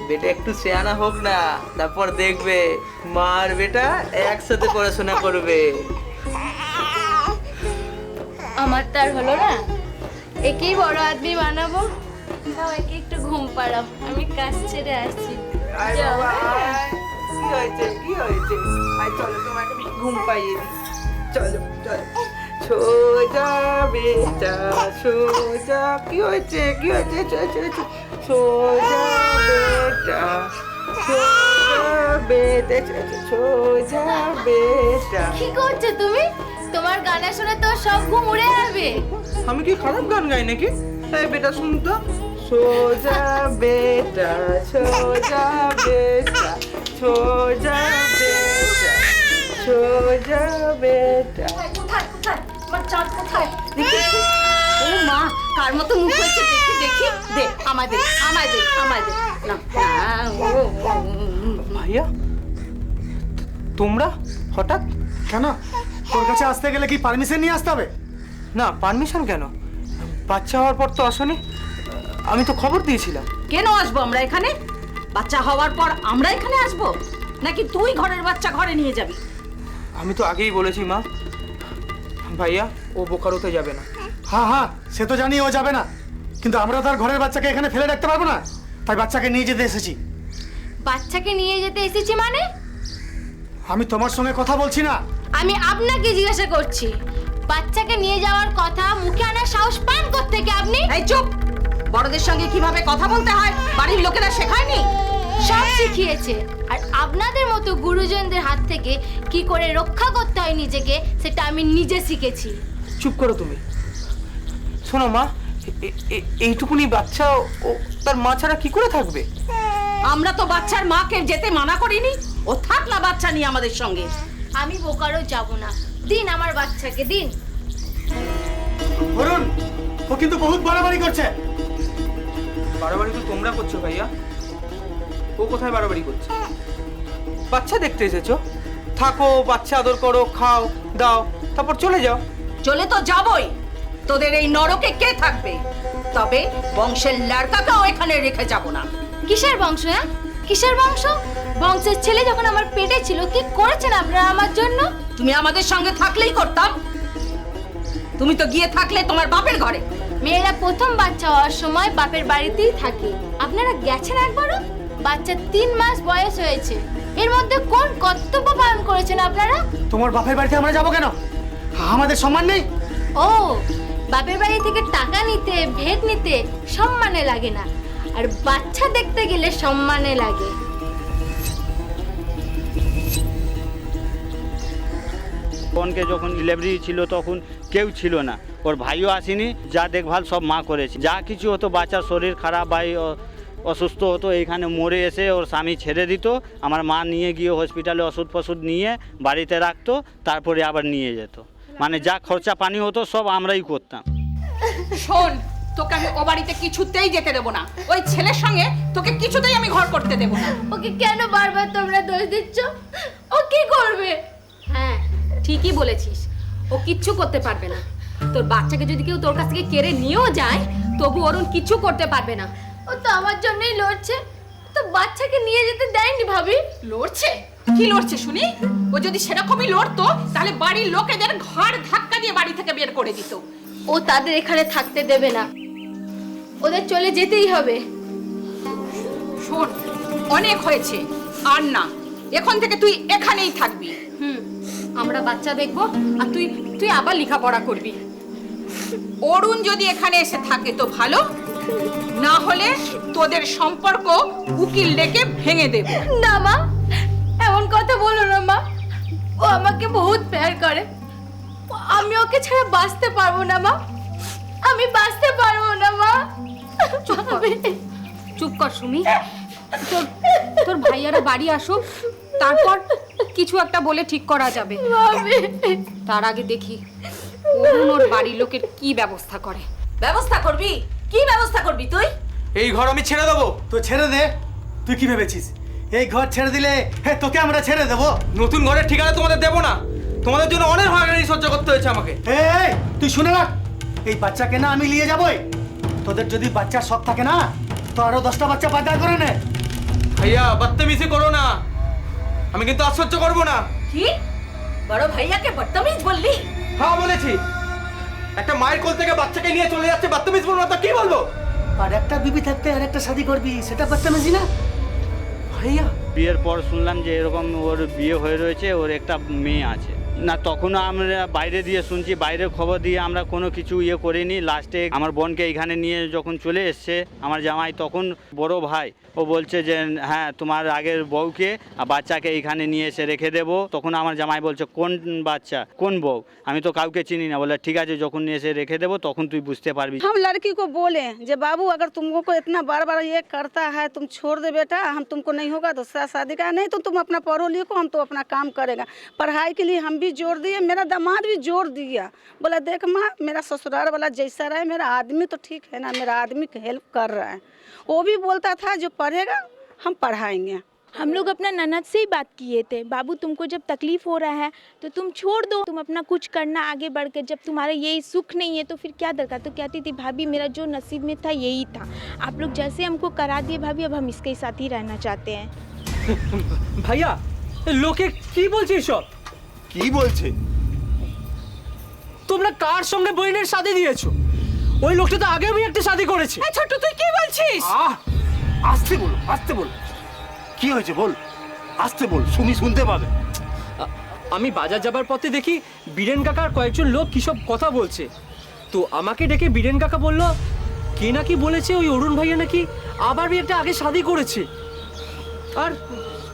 Speaker 8: বেটা একটু সেয়ানা হোক না, তারপর দেখবে মার বেটা একসাথে পড়াশোনা করবে।
Speaker 9: আমার তার হলো না, একেই বড় আদমি বানাবো। তাও একে একটু ঘুম পাড়াও, আমি কাজ ছেড়ে আসছি। যাও।
Speaker 8: কি হয়েছে কি হয়েছে? আয় চলো তোমাকে আমি ঘুম পাইয়ে দিই। চলো চলো। সোজা বেটা সোজা, কি হয়েছে কি হয়েছে? সোজা বেটা সোজা বেটা সোজা বেটা।
Speaker 9: কি করছো তুমি? তোমার গানা শুনে তো সব ঘুম উড়ে যাবে।
Speaker 8: আমি কি খারাপ গান গাই নাকি? এই বেটা শুন তো। সোজা বেটা সোজা বেটা সোজা বেটা সোজা বেটা।
Speaker 12: কোথায় কোথায় আমার চাঁদ কোথায়? দেখি। ও মা, কার মতো মুখ হয়েছে দেখি দেখি। দে আমায় দে আমায় দে আমায় দে না।
Speaker 8: ভাইয়া তোমরা হঠাৎ
Speaker 5: কেন? তোর কাছে আসতে গেলে কি পারমিশন নিয়ে আসতে হবে?
Speaker 8: না, পারমিশন কেন? বাচ্চা হওয়ার পর তো আসনি, আমি তো খবর দিয়েছিলাম।
Speaker 12: কেন আসবো আমরা এখানে? বাচ্চা হওয়ার পর আমরা এখানে আসবো নাকি তুই ঘরের বাচ্চা ঘরে নিয়ে যাবি?
Speaker 8: আমি তো আগেই বলেছি মা, ভাইয়া ও বোকারোতে যাবে না।
Speaker 5: হ্যাঁ হ্যাঁ, সে তো জানি ও যাবে না, কিন্তু আমরা তার ঘরের বাচ্চাকে এখানে ফেলে রাখতে পারবো না, তাই বাচ্চাকে নিয়ে যেতে এসেছি।
Speaker 9: বাচ্চাকে নিয়ে যেতে এসেছি মানে?
Speaker 5: আমি তোমার সঙ্গে কথা বলছি না,
Speaker 9: আমি আপনাকে জিজ্ঞাসা করছি। বাচ্চাকে নিয়ে যাওয়ার কথা মুখে আনার সাহস পান কোত্থেকে আপনি?
Speaker 12: এই চুপ! বড়দের সঙ্গে কিভাবে কথা বলতে হয় বাড়ির লোকেরা শেখায়নি?
Speaker 9: সব শিখিয়েছে, আর আপনাদের মতো গুরুজনদের হাত থেকে কি করে রক্ষা করতে হয় নিজেকে সেটা আমি নিজে শিখেছি।
Speaker 8: চুপ করো তুমি। শোনো মা, এইটুকুনি বাচ্চা ও তার মা ছাড়া কি করে থাকবে?
Speaker 4: আমরা তো বাচ্চার মাকে যেতে মানা করিনি, ও থাক না বাচ্চা নিয়ে আমাদের সঙ্গে।
Speaker 9: আমি বোকারও যাব না, দিন আমার বাচ্চাকে দিন।
Speaker 5: অরুণ, ও কিন্তু বহুত বাড়াবাড়ি করছে।
Speaker 8: বাড়াবাড়ি তো তোমরা করছো ভাইয়া, ও কোথায় বাড়াবাড়ি করছে? বাচ্চা দেখতে এসেছো, থাকো, বাচ্চা আদর করো, খাও দাও, তারপর চলে যাও।
Speaker 4: চলে তো যাবই, তোদের এই নরকে কে থাকবে? তবে বংশের লড়কাকেও এখানে রেখে যাব না।
Speaker 9: কিসের বংশ? হ্যাঁ, কিসের বংশ? বংশের ছেলে যখন আমার পেটে ছিল, কি করেছেন আপনারা আমার জন্য?
Speaker 4: তুমি আমাদের সঙ্গে থাকলেই করতাম, তুমি তো গিয়ে থাকলে তোমার বাপের ঘরে।
Speaker 9: মেয়েরা প্রথম বাচ্চা হওয়ার সময় বাপের বাড়িতেই থাকে। আপনারা গেছেন একবারও? বাচ্চা 3 মাস বয়স হয়েছে, এর মধ্যে কোন কর্তব্য পালন করেছেন আপনারা?
Speaker 5: তোমার বাপের বাড়িতে আমরা যাবো কেন? আমাদের সম্মান নেই?
Speaker 9: ও, বাপের বাড়ি থেকে টাকা নিতে, ভেট নিতে সম্মানে লাগে না, আর বাচ্চা দেখতে গেলে সম্মানে লাগে।
Speaker 1: বোনকে যখন ডেলিভারি ছিল তখন কেউ ছিল না, ওর ভাইও আসেনি, যা দেখভাল সব মা করেছে। যা কিছু হতো, বাচ্চার শরীর খারাপ বা অসুস্থ হতো, এইখানে মরে এসে ওর স্বামী ছেড়ে দিত, আমার মা নিয়ে গিয়ে হসপিটালে ওষুধ ফষুধ নিয়ে বাড়িতে রাখতো, তারপরে আবার নিয়ে যেত। মানে যা খরচা পানি হতো সব আমরাই করতাম।
Speaker 2: শোন, তোকে আমি ও বাড়িতে কিছুতেই যেতে দেবো না। ওই ছেলের সঙ্গে তোকে কিছুতেই আমি ঘর করতে দেবো না।
Speaker 9: ওকে কেন বারবার তোমরা দোষ দিচ্ছ? ও কি করবে?
Speaker 12: হ্যাঁ, ঠিকই বলেছিস, ও কিচ্ছু করতে পারবে না। তোর বাচ্চাকে যদি কেউ তোর কাছ থেকে কেড়ে নিয়েও যায়, তবু অরুণ কিচ্ছু করতে পারবে না।
Speaker 9: ও তো আমার জন্যই লড়ছে, তো বাচ্চাকে নিয়ে যেতে দেয়নি ভাবি।
Speaker 2: লড়ছে? কি লড়ছে শুনি? ও যদি সেরকমই লড়তো তাহলে বাড়ির লোকেদের ঘাড় ধাক্কা দিয়ে বাড়ি থেকে বের করে দিত।
Speaker 9: ও তাদের এখানে থাকতে দেবে না, ওদের চলে যেতেই হবে।
Speaker 2: শোন, অনেক হয়েছে, আর না, এখন থেকে তুই এখানেই থাকবি।
Speaker 12: আমরা বাচ্চা দেখবো, আর তুই আবার লেখাপড়া করবি।
Speaker 2: অরুণ যদি এখানে এসে থাকে তো ভালো, না হলে তোদের সম্পর্ক উকিল ডেকে ভেঙে দেবে।
Speaker 9: না মা, এমন কথা বলো না মা, ও আমাকে বহুত প্যার করে, আমি ওকে ছাড়া বাঁচতে পারবো না মা, আমি বাঁচতে পারবো না মা।
Speaker 12: চুপ কর সুমি, তোর ভাইয়ারা বাড়ি আসুক, তারপর কিছু একটা বলে ঠিক করা যাবে। তার আগে দেখি অরুণ ওর বাড়ির লোকের কি ব্যবস্থা করে।
Speaker 4: ব্যবস্থা করবি? কি ব্যবস্থা করবি তুই?
Speaker 8: এই ঘর আমি ছেড়ে দেবো।
Speaker 5: তো ছেড়ে দে। তুই কি ভেবেছিস এই ঘর ছেড়ে দিলে তোকে আমরা ছেড়ে দেবো?
Speaker 8: নতুন ঘরের ঠিকানা তোমাদের দেবো না, তোমাদের জন্য অনেক হয়রানি সহ্য করতে হয়েছে আমাকে।
Speaker 5: এই তুই শুনে রাখ, এই বাচ্চাকে না আমি নিয়ে যাবই। তোদের যদি বাচ্চার শখ থাকে না, তো আরো 10টা বাচ্চা পাচার করে নে।
Speaker 8: ভাইয়া বদতমিজি করো না, আমি কিন্তু আর সহ্য করবো না।
Speaker 4: কি বড় ভাইয়াকে বদতমিজ বললি?
Speaker 8: হ্যাঁ বলেছি, একটা মায়ের কোল থেকে বাচ্চাকে নিয়ে চলে যাচ্ছে, বদতমিজ বলবো না তো কি বলবো?
Speaker 5: আর একটা বিবি থাকতে আর একটা শাদি করবি, সেটা বদতমিজি না ভাইয়া?
Speaker 1: বিয়ের পর শুনলাম যে এরকম ওর বিয়ে হয়ে রয়েছে, ওর একটা মেয়ে আছে। না, তখনও আমরা বাইরে দিয়ে শুনছি, বাইরের খবর দিয়ে আমরা কোনো কিছু ইয়ে করিনি। লাস্টে আমার বোনকে এখানে নিয়ে যখন চলে এসছে আমার জামাই, তখন বড় ভাই ও বলছে যে হ্যাঁ তোমার আগের বউকে আর বাচ্চাকে এইখানে নিয়ে এসে রেখে দেবো। তখন আমার জামাই বলছে কোন বাচ্চা, কোন বউ? আমি তো কাউকে চিনি না। বলে ঠিক আছে, যখন নিয়ে এসে রেখে দেবো তখন তুই বুঝতে পারবি।
Speaker 11: हम लड़की को बोले जे बाबू अगर तुमको इतना बार बार ये करता है, तुम छोड़ दे बेटा, हम तुमको नहीं होगा तो शादी का नहीं, तो तुम अपना पढ़ो लिखो, हम तो अपना काम करेगा। पढ़ाई के लिए हम भी जोर दिए, मेरा दामाद भी जोर दिया। बोला देख माँ, मेरा ससुराल वाला जैसा रहे, मेरा आदमी तो ठीक है ना, मेरा आदमी हेल्प कर रहा है। वो भी बोलता था जो पढ़ेगा हम पढ़ाएंगे।
Speaker 7: हम लोग अपना ननद से ही बात किए थे, बाबू तुमको जब तकलीफ हो रहा है तो तुम छोड़ दो, तुम अपना कुछ करना आगे बढ़ के, जब तुम्हारा यही सुख नहीं है तो फिर क्या दरकार। तो कहती थी भाभी मेरा जो नसीब में था यही था, आप लोग जैसे हमको करा दिए भाभी, अब हम इसके साथ ही रहना चाहते हैं।
Speaker 3: ভাইয়া, লোকে কি বলছে সব?
Speaker 13: কি বলছে?
Speaker 3: তোমরা কার সঙ্গে বইনের শাদি দিয়েছো? ওই লোকটা তো আগেও একটা শাদি করেছে।
Speaker 2: ছোট, তুই কি বলছিস?
Speaker 13: আসতে বল, আসতে বল। কি হয়েছে বল, আসতে বল, সুমি শুনতে পাবে।
Speaker 3: আমি বাজার যাবার পথে দেখি বীরেন কাকার কয়েকজন লোক কি সব কথা বলছে। তো আমাকে ডেকে বীরেন কাকা বলল কে নাকি বলেছে ওই অরুণ ভাইয়া নাকি আবার একটা আগে শাদি করেছে, আর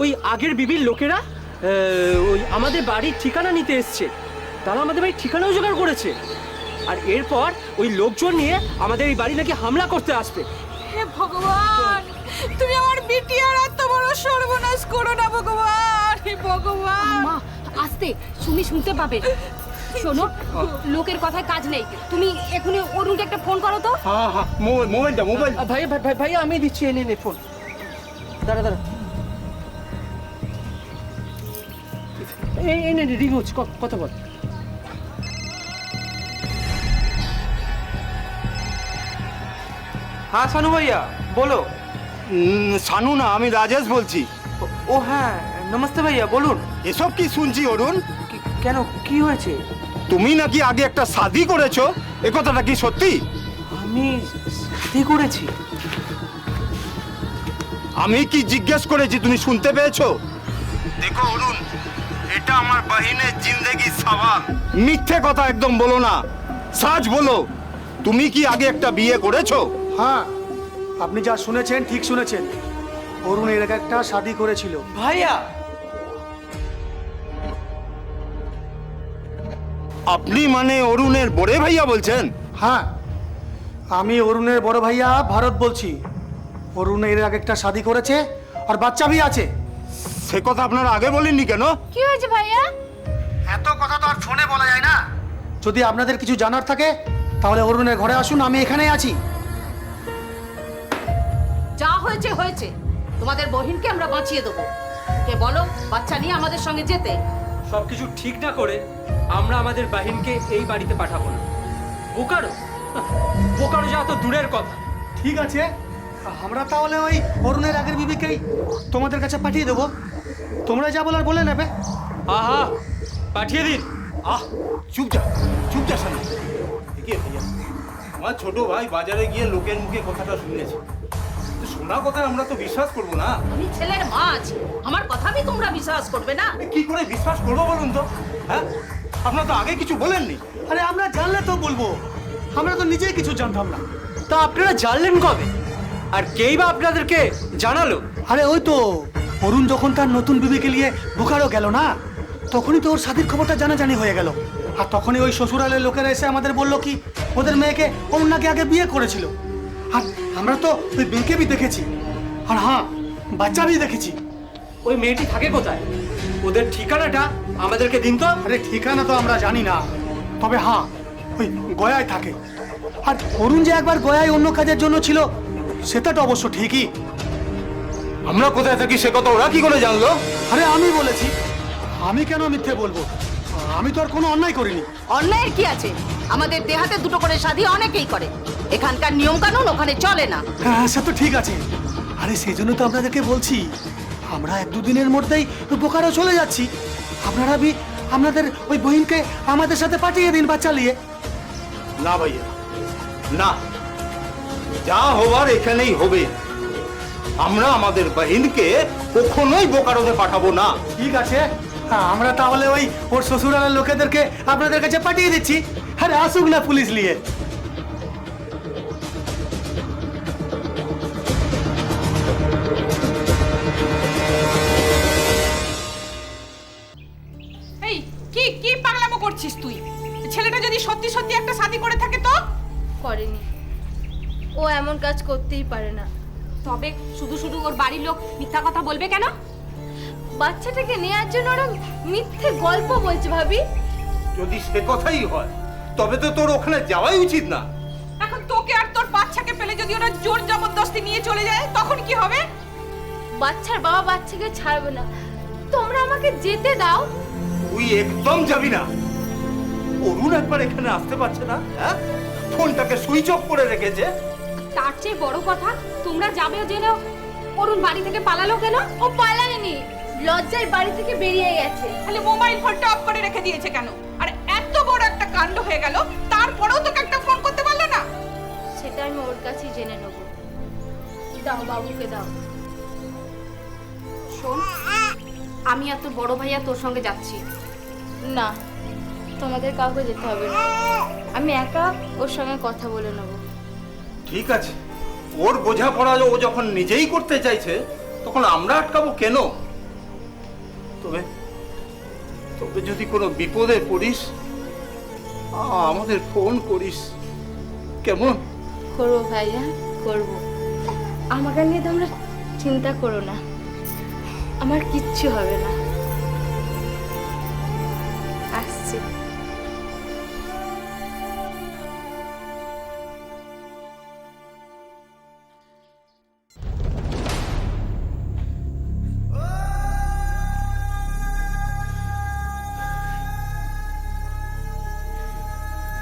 Speaker 3: ওই আগের বিবির লোকেরা ওই আমাদের বাড়ির ঠিকানা নিতে এসছে, তারা আমাদের বাড়ির ঠিকানাও জোগাড় করেছে। আর এরপর ওই লোকজন নিয়ে আমাদের এই বাড়ি নাকি হামলা করতে আসবে।
Speaker 2: হে ভগবান, তুমি আমার বিটি আর এত বড় সর্বনাশ করো না ভগবান, হে ভগবান।
Speaker 12: মা আস্তে, সুমি শুনতে পাবে। শোনো, লোকের কথায় কাজ নেই, তুমি এখনই অরুণকে একটা ফোন করো তো।
Speaker 13: হ্যাঁ হ্যাঁ, মোবাইলটা মোবাইল।
Speaker 8: ভাই আমি দিচ্ছি, এনে নে ফোন। দাঁড়া এই নে, রিং হচ্ছে, কথা বল। হ্যাঁ শানু ভাইয়া বলো।
Speaker 13: শানু না, আমি রাজেশ বলছি।
Speaker 8: ও হ্যাঁ, নমস্তে ভাইয়া বলুন।
Speaker 13: এসব কি শুনছি অরুণ?
Speaker 8: কেন, কি হয়েছে?
Speaker 13: তুমি নাকি আগে একটা শাদি করেছো, এ কথাটা কি সত্যি?
Speaker 8: আমি শাদি করেছি?
Speaker 13: আমি কি জিজ্ঞেস করেছি, তুমি শুনতে পেয়েছো? দেখো অরুণ, এটা আমার বাহিনের জিন্দেগি সওয়াল। মিথ্যে কথা একদম বলো না, সাজ বলো। তুমি কি আগে একটা বিয়ে করেছো?
Speaker 5: হ্যাঁ, আপনি যা শুনেছেন ঠিক শুনেছেন। অরুণ এর আগে একটা শাদি করেছিল।
Speaker 8: ভাইয়া
Speaker 13: আপনি মানে অরুণের বড় ভাইয়া বলছেন?
Speaker 5: হ্যাঁ, আমি অরুণের বড় ভাইয়া ভারত বলছি। অরুণ এর আগে একটা শাদি করেছে আর বাচ্চা भी আছে।
Speaker 13: সে কথা আপনারা আগে বলেননি কেন?
Speaker 9: কি হয়েছে ভাইয়া?
Speaker 5: এত কথা তো আর ফোনে বলা যায় না। যদি আপনাদের কিছু জানার থাকে তাহলে অরুণের ঘরে আসুন, আমি এখানেই আছি।
Speaker 4: যা হয়েছে হয়েছে, তোমাদের বহিনকে আমরা বাঁচিয়ে দেবো। কে বলো বাচ্চা নিয়ে আমাদের সঙ্গে যেতে?
Speaker 3: সবকিছু ঠিক না করে আমরা আমাদের বাহিনকে এই বাড়িতে পাঠাবো না। বোকারো বোকারো যাওয়া তো দূরের কথা।
Speaker 5: ঠিক আছে, আমরা তাহলে ওই অরুণের আগের বিবিকেই তোমাদের কাছে পাঠিয়ে দেবো। তোমরা যা বলার বলে নেবে।
Speaker 3: আহা, পাঠিয়ে দিন।
Speaker 13: চুপ যা শানু। একে ভাইয়া, আমার ছোট ভাই বাজারে গিয়ে লোকের মুখে কথাটা শুনেছে। তো শোনা কথা আমরা তো বিশ্বাস করবো না।
Speaker 4: আমি ছেলের মা আছি, আমার কথা কি তোমরা বিশ্বাস করবে না?
Speaker 13: কি করে বিশ্বাস করবো বলুন তো? হ্যাঁ, আপনারা তো আগে কিছু বলেননি।
Speaker 5: আরে আমরা জানলে তো বলবো, আমরা তো নিজেই কিছু জানতাম না।
Speaker 3: তা আপনারা জানলেন কবে? আর কেই বা আপনাদেরকে জানালো?
Speaker 5: আরে ওই তো অরুণ যখন তার নতুন বিবিকে নিয়ে বুখারও গেল না, তখনই তো ওর শাদির খবরটা জানাজানি হয়ে গেল। আর তখনই ওই শ্বশুরালের লোকেরা এসে আমাদের বললো কি ওদের মেয়েকে অরুণ নাকি আগে বিয়ে করেছিল। আর আমরা তো ওই মেয়েকে भी দেখেছি, আর হ্যাঁ বাচ্চা भी দেখেছি।
Speaker 3: ওই মেয়েটি থাকে কোথায়? ওদের ঠিকানাটা আমাদেরকে দিন তো।
Speaker 5: আরে ঠিকানা তো আমরা জানি না, তবে হ্যাঁ ওই গয়ায় থাকে। আর অরুণ যে একবার গয়ায় অন্য কাজের জন্য ছিল সেটা তো অবশ্য ঠিকই।
Speaker 13: আমরা কোথায় থাকি সে কথা ওরা কি করে জানলো?
Speaker 5: আরে আমি বলেছি, আমি কেন মিথ্যে বলবো? আমি তো আর কোনো অন্যায় করিনি।
Speaker 4: অন্যায়ের কি আছে? আমাদের দেহাতে দুটো করে শাদী অনেকেই করে, এখানকার নিয়ম কানুন ওখানে চলে না।
Speaker 5: হ্যাঁ সে তো ঠিক আছে। আরে সেই জন্য তো আপনাদেরকে বলছি, আমরা 1-2 দিনের মধ্যেই বোকারো চলে যাচ্ছি। আপনারা আপনাদের ওই বহিনকে আমাদের সাথে পাঠিয়ে দিন বাচ্চা নিয়ে।
Speaker 13: না ভাইয়া, না, যা হবার এখানেই হবে। আমরা আমাদের বাহিনকে কখনোই বোকারোতে পাঠাবো না।
Speaker 5: ঠিক আছে, হ্যাঁ আমরা তাহলে ওই ওর শ্বশুরালের লোকেদেরকে আপনাদের কাছে পাঠিয়ে দিচ্ছি। আরে আসুক না পুলিশ নিয়ে।
Speaker 2: এই কি কি পাগলামো করছিস তুই? ছেলেটা যদি সত্যি সত্যি একটা শাদি করে থাকে তো?
Speaker 9: করেনি, ও এমন কাজ করতেই পারে না।
Speaker 12: তবে শুধু শুধু ওর বাড়ির লোক মিথ্যা কথা বলবে কেন?
Speaker 9: বাচ্চাটাকে নেওয়ার জন্য ওরা মিথ্যে গল্প বলছে ভাবি।
Speaker 13: যদি সে কথাই হয় তবে তো তোর ওখানে যাওয়াই উচিত না।
Speaker 2: এখন তোকে আর তোর বাচ্চাকে পেলে যদি ওরা জোর জবরদস্তি নিয়ে চলে যায় তখন কি হবে?
Speaker 9: বাচ্চার বাবা বাচ্চাকে ছাড়বে না, তোমরা আমাকে যেতে দাও।
Speaker 13: তুই একদম যাবি না। অরুণ একবার এখানে আসতে পারছে না, হ্যাঁ? ফোনটাকে সুইচ অফ করে রেখেছে।
Speaker 12: তার চেয়ে বড় কথা, তোমরা যাবে জেনেও অরুণ বাড়ি থেকে পালালো কেন?
Speaker 9: ও পালায়নি, লজ্জায় বাড়ি থেকে বেরিয়ে গেছে।
Speaker 2: তাহলে মোবাইল ফোনটা অফ করে রেখে দিয়েছে কেন? আর এত বড় একটা কাণ্ড হয়ে গেল, তারপরেও তোকে একটা ফোন করতে পারলো না?
Speaker 9: সেটা আমি ওর কাছেই জেনে নেব। দাও বাবুকে দাও।
Speaker 12: শোন, আমি আর তোর বড় ভাইয়া তোর সঙ্গে যাচ্ছি।
Speaker 9: না, তোমাদের কাউকে যেতে হবে না, আমি একা ওর সঙ্গে কথা বলে নেব।
Speaker 13: ঠিক আছে, ওর বোঝাপড়া ও যখন নিজেই করতে চাইছে তখন আমরা আটকাবো কেন? তবে তবে যদি কোনো বিপদে পড়িস আমাদের ফোন করিস কেমন?
Speaker 9: করবো ভাইয়া, করবো। আমাকে নিয়ে তোমরা চিন্তা করো না, আমার কিচ্ছু হবে না। আসছি।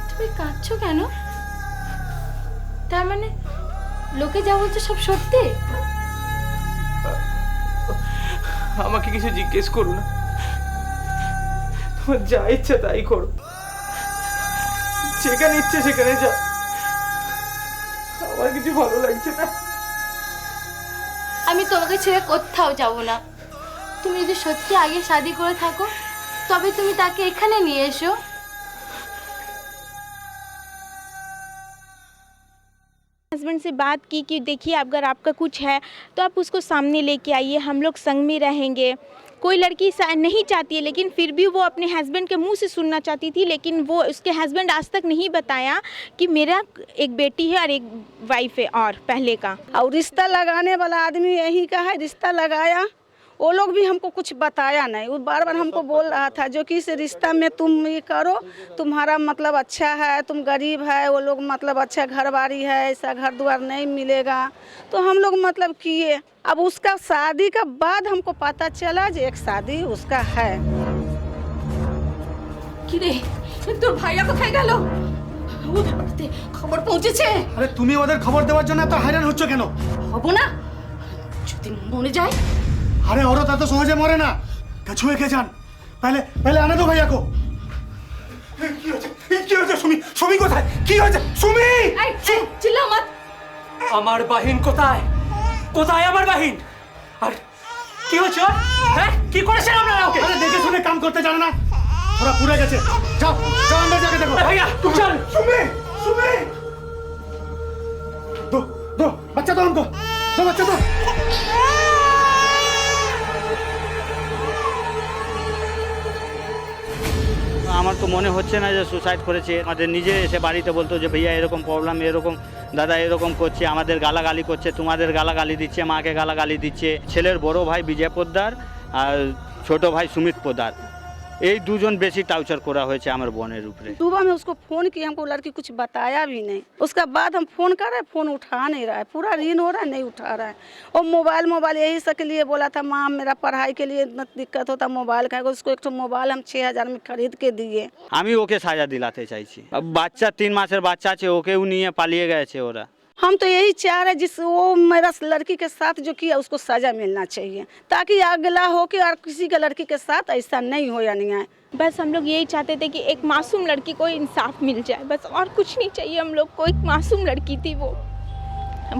Speaker 9: তুমি কাঁদছো কেন? তার মানে লোকে যা বলছে সব সত্যি?
Speaker 8: আমাকে কিছু জিজ্ঞেস করো না, তোমার যা ইচ্ছা তাই করো, যেখানে ইচ্ছে সেখানে যাও, আমার কিছু ভালো লাগছে না।
Speaker 9: আমি তোমাকে ছেড়ে কোথাও যাব না। তুমি যদি সত্যি আগে শাদি করে থাকো তবে তুমি তাকে এখানে নিয়ে এসো।
Speaker 7: हस्बैंड से बात की कि देखिए अगर आपका कुछ है तो आप उसको सामने लेके आइए, हम लोग संग में रहेंगे। कोई लड़की नहीं चाहती है, लेकिन फिर भी वो अपने हस्बैंड के मुंह से सुनना चाहती थी, लेकिन वो उसके हस्बैंड आज तक नहीं बताया कि मेरा एक बेटी है और एक वाइफ है और पहले का।
Speaker 11: और रिश्ता लगाने वाला आदमी यही का है, रिश्ता लगाया, वो लोग भी हमको कुछ बताया नहीं। वो बार बार हमको बोल रहा था जो कि इस रिश्ता में तुम ये करो, तुम्हारा मतलब अच्छा है, तुम गरीब है, वो लोग मतलब अच्छा घर बारी है, ऐसा घर द्वार नहीं मिलेगा। तो हम लोग मतलब किए। अब उसका शादी का बाद हमको पता चला जो एक शादी उसका है।
Speaker 4: কি রে, তোর ভাইয়া কোথায় গেল? ওদের বাড়িতে খবর পৌঁছেছে?
Speaker 5: আরে তুমি ওদের খবর দেওয়ার জন্য এত হয়রান হচ্ছ কেন?
Speaker 4: হবো না, যদি মরে যায়।
Speaker 5: अरे औरत तो सहजे मरे ना, कछुए के जान। पहले पहले आने दो भैया को। सुमी सुमी কোথায়? কি হয়েছে সুমি?
Speaker 4: চিল্লাও মত।
Speaker 3: আমার বাহিন কোথায়? কোথায় আমার বাহিন? আর কি হচ্ছে? হ্যাঁ, কি করেছেন আপনারা ওকে?
Speaker 5: अरे देखे सुने काम करते जाने ना, थोड़ा पूरा গেছে। যাও যাও अंदर जाके देखो।
Speaker 3: भैया तुम चल।
Speaker 5: सुमी सुमी दो दो बच्चा दो हमको, दो बच्चा दो।
Speaker 1: আমার তো মনে হচ্ছে না যে সুসাইড করেছে। আমাদের নিজে এসে বাড়িতে বলতো যে ভাইয়া এরকম প্রবলেম, এরকম দাদা এরকম করছে, আমাদের গালাগালি করছে, তোমাদের গালাগালি দিচ্ছে, মাকে গালাগালি দিচ্ছে। ছেলের বড় ভাই বিজয় পোদ্দার আর ছোট ভাই সুমিত পোদ্দার, এই দুজন বেশি টার্চার করা হয়েছে আমার বোনের উপরে।
Speaker 11: सुबह में उसको फ़ोन किया, हमको लड़की कुछ बताया भी नहीं। उसका बाद हम फ़ोन कर रहे, फ़ोन उठा नहीं रहा है, पूरा रीन हो रहा है, नहीं उठा रहा है। और मोबाइल यही सब के लिए बोला था, माँ मेरा पढ़ाई के लिए इतना दिक्कत होता मोबाइल का। उसको एक तो मोबाइल हम 6000 में खरीद के दिए।
Speaker 1: আমি ওকে সাজা দিলাতে চাইছি। বাচ্চা 3 মাসের বাচ্চা আছে, ওকেও নিয়ে পালিয়ে গেছে ওরা।
Speaker 11: हम तो यही चाह रहे जिस वो मेरा लड़की के साथ जो किया उसको सज़ा मिलना चाहिए, ताकि अगला हो कि और किसी के लड़की के साथ ऐसा नहीं हो या नहीं आए।
Speaker 7: बस हम लोग यही चाहते थे कि एक मासूम लड़की को इंसाफ मिल जाए, बस और कुछ नहीं चाहिए हम लोग को। एक मासूम लड़की थी वो,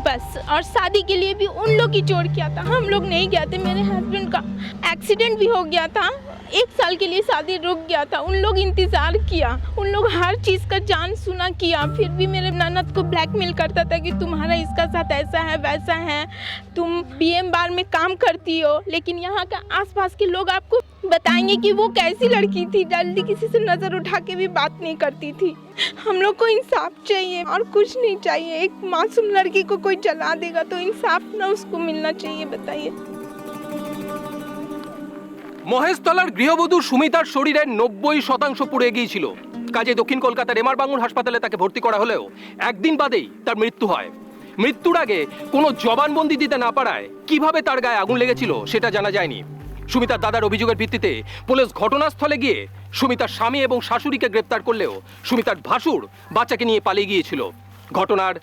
Speaker 7: बस। और शादी के लिए भी उन लोग ही जोड़ किया था, हम लोग नहीं गए थे। मेरे हस्बैंड का एक्सीडेंट भी हो गया था, 1 साल के लिए शादी रुक गया था। उन लोग इंतज़ार किया, उन लोग हर चीज़ का जान सुना किया, फिर भी मेरे ननद को ब्लैकमेल करता था कि तुम्हारा इसका साथ ऐसा है वैसा है, तुम BM बार में काम करती हो। लेकिन यहाँ के आसपास के लोग आपको बताएंगे कि वो कैसी लड़की थी, जल्दी किसी से नज़र उठा के भी बात नहीं करती थी। हम लोग को इंसाफ चाहिए और कुछ नहीं चाहिए। एक मासूम लड़की को कोई जला देगा तो इंसाफ ना उसको मिलना चाहिए, बताइए।
Speaker 6: মহেশতলার গৃহবধূ সুমিতার শরীরের 90% পুড়ে গিয়েছিল। কাজে দক্ষিণ কলকাতার এমআর বাঙুর হাসপাতালে তাকে ভর্তি করা হলেও একদিন বাদেই তার মৃত্যু হয়। মৃত্যুর আগে কোনো জবানবন্দি দিতে না পারায় কিভাবে তার গায়ে আগুন লেগেছিল সেটা জানা যায়নি। সুমিতার দাদার অভিযোগের ভিত্তিতে পুলিশ ঘটনাস্থলে গিয়ে সুমিতার স্বামী এবং শাশুড়িকে গ্রেপ্তার করলেও সুমিতার ভাসুর বাচ্চাকে নিয়ে পালিয়ে গিয়েছিল। ঘটনার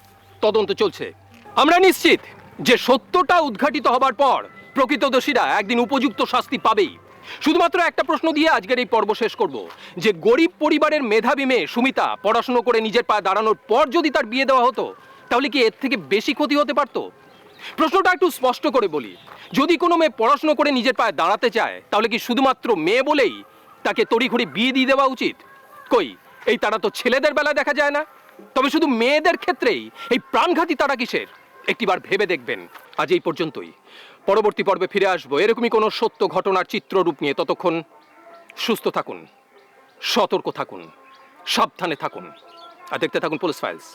Speaker 6: তদন্ত চলছে। আমরা নিশ্চিত যে সত্যটা উদ্ঘাটিত হবার পর প্রকৃত দোষীরা একদিন উপযুক্ত শাস্তি পাবেই। শুধুমাত্র একটা প্রশ্ন দিয়ে আজকের এই পর্ব শেষ করব, যে গরিব পরিবারের মেধাবী মেয়ে সুমিতা পড়াশোনা করে নিজের পায়ে দাঁড়ানোর পর যদি তার বিয়ে দেওয়া হতো তাহলে কি এর থেকে বেশি ক্ষতি হতে পারত? প্রশ্নটা একটু স্পষ্ট করে বলি, যদি কোনো মেয়ে পড়াশোনা করে নিজের পায়ে দাঁড়াতে চায় তাহলে কি শুধুমাত্র মেয়ে বলেই তাকে তড়িঘড়ি বিয়ে দিয়ে দেওয়া উচিত? কই, এই তারা তো ছেলেদের বেলায় দেখা যায় না। তবে শুধু মেয়েদের ক্ষেত্রেই এই প্রাণঘাতী তারা কিসের, একটিবার ভেবে দেখবেন। আজ এই পর্যন্তই। পরবর্তী পর্বে ফিরে আসবো এরকমই কোনো সত্য ঘটনার চিত্ররূপ নিয়ে। ততক্ষণ সুস্থ থাকুন, সতর্ক থাকুন, সাবধানে থাকুন আর দেখতে থাকুন পুলিশ ফাইলস।